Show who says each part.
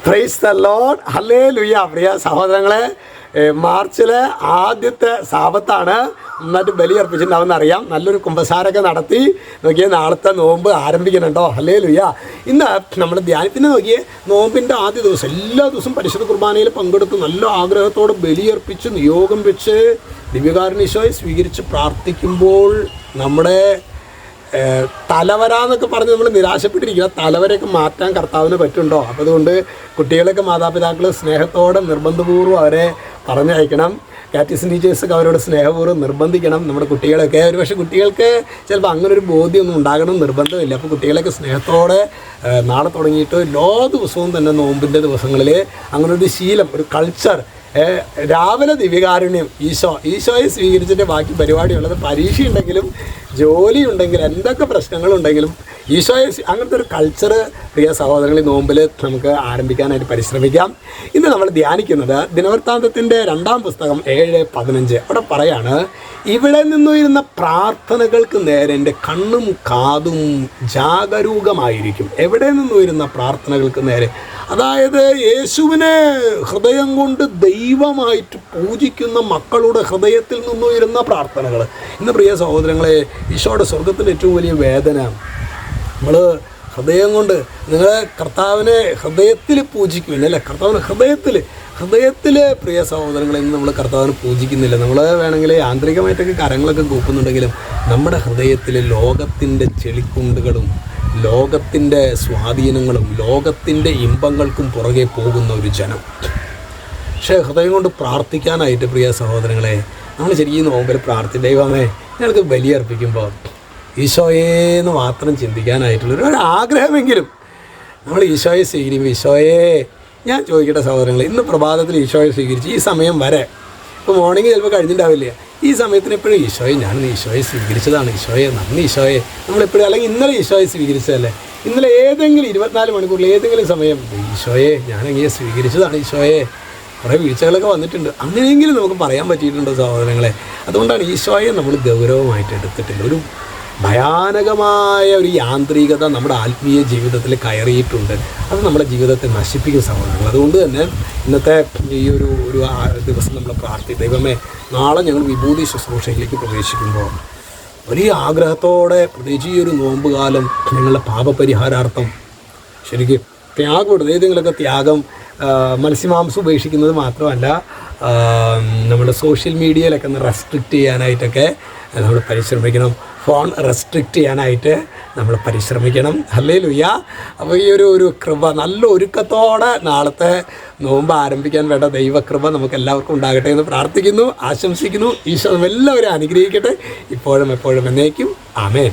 Speaker 1: Price the Lord, hallelujah. പ്രിയ സഹോദരങ്ങളെ, മാർച്ചിലെ ആദ്യത്തെ സാബത്താണ്. നന്നായിട്ട് ബലി അർപ്പിച്ചിട്ടുണ്ടാവുമെന്ന് അറിയാം. നല്ലൊരു കുമ്പസാരമൊക്കെ നടത്തി നോക്കിയാൽ നാളത്തെ നോമ്പ് ആരംഭിക്കുന്നുണ്ടോ. ഹല്ലേലൂയ. ഇന്ന് നമ്മൾ ധ്യാനത്തിന് നോക്കിയേ, നോമ്പിൻ്റെ ആദ്യ ദിവസം എല്ലാ ദിവസവും പരിശുദ്ധ കുർബാനയിൽ പങ്കെടുത്ത് നല്ല ആഗ്രഹത്തോടെ ബലിയർപ്പിച്ച് നിയോഗം വെച്ച് ദിവ്യകാരുണ്യ സ്വീകരിച്ച് പ്രാർത്ഥിക്കുമ്പോൾ നമ്മുടെ തലവരാന്നൊക്കെ പറഞ്ഞ് നമ്മൾ നിരാശപ്പെട്ടിരിക്കുക. തലവരെയൊക്കെ മാറ്റാൻ കർത്താവിന് പറ്റുണ്ടോ? അപ്പോൾ അതുകൊണ്ട് കുട്ടികളൊക്കെ മാതാപിതാക്കൾ സ്നേഹത്തോടെ നിർബന്ധപൂർവ്വം അവരെ പറഞ്ഞയക്കണം. കാറ്റീസിൻ ടീച്ചേഴ്സൊക്കെ അവരോട് സ്നേഹപൂർവ്വം നിർബന്ധിക്കണം. നമ്മുടെ കുട്ടികളൊക്കെ പക്ഷേ കുട്ടികൾക്ക് ചിലപ്പോൾ അങ്ങനൊരു ബോധ്യമൊന്നും ഉണ്ടാകണം നിർബന്ധമില്ല. അപ്പോൾ കുട്ടികളൊക്കെ സ്നേഹത്തോടെ നാളെ തുടങ്ങിയിട്ട് എല്ലാ ദിവസവും തന്നെ നോമ്പിൻ്റെ ദിവസങ്ങളിൽ അങ്ങനൊരു ശീലം, ഒരു കൾച്ചർ, രാവിലെ ദിവ്യകാരുണ്യം ഈശോയെ സ്വീകരിച്ചിട്ട് ബാക്കി പരിപാടിയുള്ളത്. പരീക്ഷയുണ്ടെങ്കിലും ജോലി ഉണ്ടെങ്കിലും എന്തൊക്കെ പ്രശ്നങ്ങളുണ്ടെങ്കിലും ഈശോയെ അങ്ങനത്തെ ഒരു കൾച്ചർ പ്രിയ സഹോദരങ്ങളിൽ നോമ്പിൽ നമുക്ക് ആരംഭിക്കാനായിട്ട് പരിശ്രമിക്കാം. ഇന്ന് നമ്മൾ ധ്യാനിക്കുന്നത് ദിനവൃത്താന്തത്തിൻ്റെ 2-ാം പുസ്തകം 7:15. അവിടെ പറയാണ്, ഇവിടെ നിന്നുയരുന്ന പ്രാർത്ഥനകൾക്ക് നേരെ എൻ്റെ കണ്ണും കാതും ജാഗരൂകമായിരിക്കും. എവിടെ നിന്നുയരുന്ന പ്രാർത്ഥനകൾക്ക് നേരെ, അതായത് യേശുവിനെ ഹൃദയം കൊണ്ട് ദൈവമായിട്ട് പൂജിക്കുന്ന മക്കളുടെ ഹൃദയത്തിൽ നിന്നുയരുന്ന പ്രാർത്ഥനകൾ. ഇന്ന് പ്രിയ സഹോദരങ്ങളെ, ഈശോയുടെ സ്വർഗത്തിൻ്റെ ഏറ്റവും വലിയ വേദന, നമ്മൾ ഹൃദയം കൊണ്ട് നിങ്ങളെ കർത്താവിനെ ഹൃദയത്തിൽ പൂജിക്കുമല്ലേ. കർത്താവിനെ ഹൃദയത്തിൽ പ്രിയ സഹോദരങ്ങളെ, ഇന്ന് നമ്മൾ കർത്താവിനെ പൂജിക്കുന്നില്ല. നമ്മൾ വേണമെങ്കിൽ യാന്ത്രികമായിട്ടൊക്കെ കരങ്ങളൊക്കെ കൂപ്പുന്നുണ്ടെങ്കിലും നമ്മുടെ ഹൃദയത്തിൽ ലോകത്തിൻ്റെ ചെളിക്കുണ്ടുകളും ലോകത്തിൻ്റെ സ്വാധീനങ്ങളും ലോകത്തിൻ്റെ ഇമ്പങ്ങൾക്കും പുറകെ പോകുന്ന ഒരു ജനം. പക്ഷേ ഹൃദയം കൊണ്ട് പ്രാർത്ഥിക്കാനായിട്ട് പ്രിയ സഹോദരങ്ങളെ, നമ്മൾ ശരിക്കും നോമ്പിൽ ദൈവമേ ഞങ്ങൾക്ക് ബലിയർപ്പിക്കുമ്പോൾ ഈശോയെന്ന് മാത്രം ചിന്തിക്കാനായിട്ടുള്ളൊരു ആഗ്രഹമെങ്കിലും നമ്മൾ ഈശോയെ സ്വീകരിക്കുമ്പോൾ, ഈശോയെ ഞാൻ ചോദിക്കട്ടെ സഹോദരങ്ങളെ, ഇന്ന് പ്രഭാതത്തിൽ ഈശോയെ സ്വീകരിച്ച് ഈ സമയം വരെ, ഇപ്പോൾ മോർണിംഗ് ചിലപ്പോൾ കഴിഞ്ഞിട്ടുണ്ടാവില്ല, ഈ സമയത്തിന് എപ്പോഴും ഈശോയെ ഞാനിന്ന് ഈശോയെ സ്വീകരിച്ചതാണ്, ഈശോയെ നന്ദി ഈശോയെ, നമ്മളെപ്പോഴും അല്ലെങ്കിൽ ഇന്നലെ ഈശോയെ സ്വീകരിച്ചതല്ലേ, ഇന്നലെ ഏതെങ്കിലും 24 മണിക്കൂറിൽ ഏതെങ്കിലും സമയം ഈശോയെ ഞാനങ്ങനെ സ്വീകരിച്ചതാണ്, ഈശോയെ കുറേ വീഴ്ചകളൊക്കെ വന്നിട്ടുണ്ട്, അങ്ങനെയെങ്കിലും നമുക്ക് പറയാൻ പറ്റിയിട്ടുണ്ടോ സഹോദരങ്ങളെ? അതുകൊണ്ടാണ് ഈശോയെ നമ്മൾ ഗൗരവമായിട്ട് എടുത്തിട്ടില്ല. ഒരു ഭയാനകമായ ഒരു യാന്ത്രികത നമ്മുടെ ആത്മീയ ജീവിതത്തിൽ കയറിയിട്ടുണ്ട്. അത് നമ്മുടെ ജീവിതത്തെ നശിപ്പിക്കും സഹോദരങ്ങൾ. അതുകൊണ്ട് തന്നെ ഇന്നത്തെ ഈ ഒരു ദിവസം നമ്മൾ ദൈവമേ നാളെ ഞങ്ങൾ വിഭൂതി ശുശ്രൂഷയിലേക്ക് പ്രവേശിക്കുമ്പോൾ വലിയ ആഗ്രഹത്തോടെ, പ്രത്യേകിച്ച് ഈ ഒരു നോമ്പ് കാലം ഞങ്ങളുടെ പാപപരിഹാരാർത്ഥം ശരിക്കും ത്യാഗം, ഏതെങ്കിലുമൊക്കെ ത്യാഗം, മത്സ്യമാംസം ഉപേക്ഷിക്കുന്നത് മാത്രമല്ല, നമ്മുടെ സോഷ്യൽ മീഡിയയിലൊക്കെ ഒന്ന് റെസ്ട്രിക്റ്റ് ചെയ്യാനായിട്ടൊക്കെ നമ്മൾ പരിശ്രമിക്കണം. ഫോൺ റെസ്ട്രിക്റ്റ് ചെയ്യാനായിട്ട് നമ്മൾ പരിശ്രമിക്കണം. ഹല്ലേലൂയ. അപ്പോൾ ഈ ഒരു കൃപ, നല്ല ഒരുക്കത്തോടെ നാളത്തെ നോമ്പ് ആരംഭിക്കാൻ വേണ്ട ദൈവകൃപ നമുക്ക് എല്ലാവർക്കും ഉണ്ടാകട്ടെ എന്ന് പ്രാർത്ഥിക്കുന്നു, ആശംസിക്കുന്നു. ഈശോ എല്ലാവരും അനുഗ്രഹിക്കട്ടെ, ഇപ്പോഴും എപ്പോഴും എന്നേക്കും. ആമേൻ.